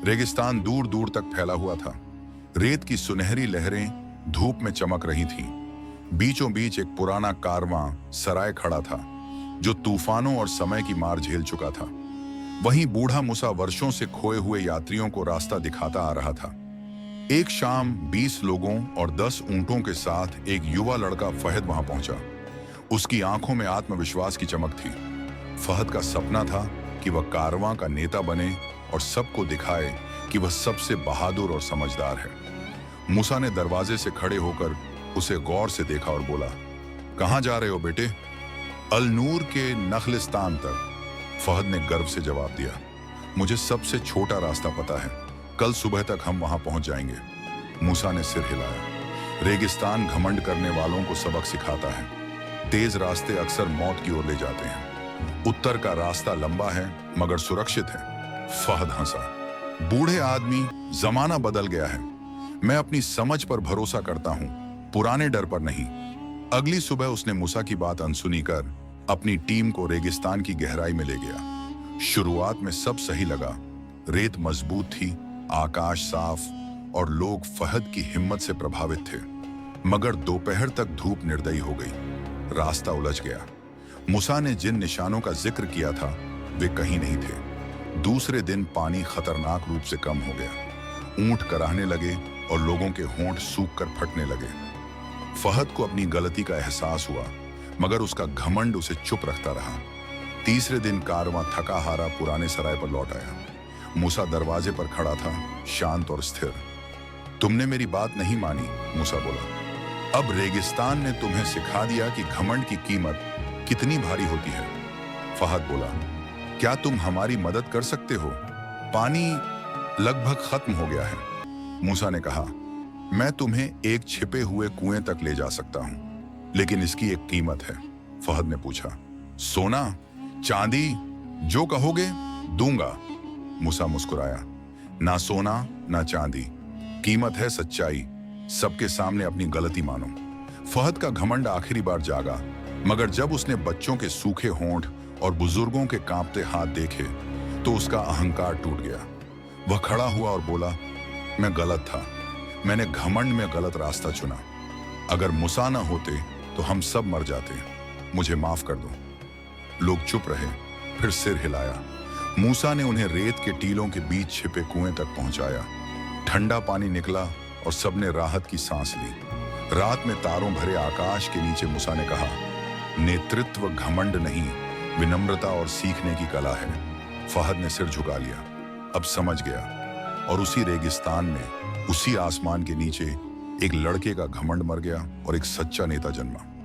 रेगिस्तान दूर दूर तक फैला हुआ था। रेत की सुनहरी लहरें धूप में चमक रही थीं। बीचों बीच एक पुराना कारवां सराय खड़ा था, जो तूफानों और समय की मार झेल चुका था। वहीं बूढ़ा मूसा वर्षों से खोए हुए यात्रियों को रास्ता दिखाता आ रहा था। एक शाम 20 लोगों और 10 ऊंटों के साथ एक युवा लड़का फहद वहां पहुंचा। उसकी आंखों में आत्मविश्वास की चमक थी। फहद का सपना था कि वह कारवां का नेता बने और सबको दिखाए कि वह सबसे बहादुर और समझदार है। मूसा ने दरवाजे से खड़े होकर उसे गौर से देखा और बोला, कहां जा रहे हो बेटे? अल नूर के नखलिस्तान तक, फहद ने गर्व से जवाब दिया। मुझे सबसे छोटा रास्ता पता है, कल सुबह तक हम वहां पहुंच जाएंगे। मूसा ने सिर हिलाया। रेगिस्तान घमंड करने वालों को सबक सिखाता है। तेज रास्ते अक्सर मौत की ओर ले जाते हैं। उत्तर का रास्ता लंबा है मगर सुरक्षित है। फहद हंसा। बूढ़े आदमी, जमाना बदल गया है। मैं अपनी समझ पर भरोसा करता हूं, पुराने डर पर नहीं। अगली सुबह उसने मूसा की बात अनसुनी कर अपनी टीम को रेगिस्तान की गहराई में ले गया। शुरुआत में सब सही लगा। रेत मजबूत थी, आकाश साफ और लोग फहद की हिम्मत से प्रभावित थे। मगर दोपहर तक धूप निर्दयी हो गई। रास्ता उलझ गया। मूसा ने जिन निशानों का जिक्र किया था वे कहीं नहीं थे। दूसरे दिन पानी खतरनाक रूप से कम हो गया। ऊंट कराहने लगे और लोगों के होंठ सूख कर फटने लगे। फहद को अपनी गलती का एहसास हुआ, मगर उसका घमंड उसे चुप रखता रहा। तीसरे दिन कारवां थका हारा पुराने सराय पर लौट आया। मूसा दरवाजे पर खड़ा था, शांत और स्थिर। तुमने मेरी बात नहीं मानी, मूसा बोला। अब रेगिस्तान ने तुम्हें सिखा दिया कि घमंड की कीमत कितनी भारी होती है। फहद बोला, क्या तुम हमारी मदद कर सकते हो? पानी लगभग खत्म हो गया है। मूसा ने कहा, मैं तुम्हें एक छिपे हुए कुएं तक ले जा सकता हूं, लेकिन इसकी एक कीमत है। फहद ने पूछा, सोना, चांदी, जो कहोगे दूंगा। मूसा मुस्कुराया, ना सोना ना चांदी, कीमत है सच्चाई। सबके सामने अपनी गलती मानो। फहद का घमंड आखिरी बार जागा, मगर जब उसने बच्चों के सूखे होंठ और बुजुर्गों के कांपते हाथ देखे तो उसका अहंकार टूट गया। वह खड़ा हुआ और बोला, मैं गलत था। मैंने घमंड में गलत रास्ता चुना। अगर मूसा ना होते तो हम सब मर जाते। मुझे माफ कर दो। लोग चुप रहे, फिर सिर हिलाया। मूसा ने उन्हें रेत के टीलों के बीच छिपे कुएं तक पहुंचाया। ठंडा पानी निकला और सबने राहत की सांस ली। रात में तारों भरे आकाश के नीचे मूसा ने कहा, नेतृत्व घमंड नहीं, विनम्रता और सीखने की कला है। फहद ने सिर झुका लिया। अब समझ गया। और उसी रेगिस्तान में, उसी आसमान के नीचे एक लड़के का घमंड मर गया और एक सच्चा नेता जन्मा।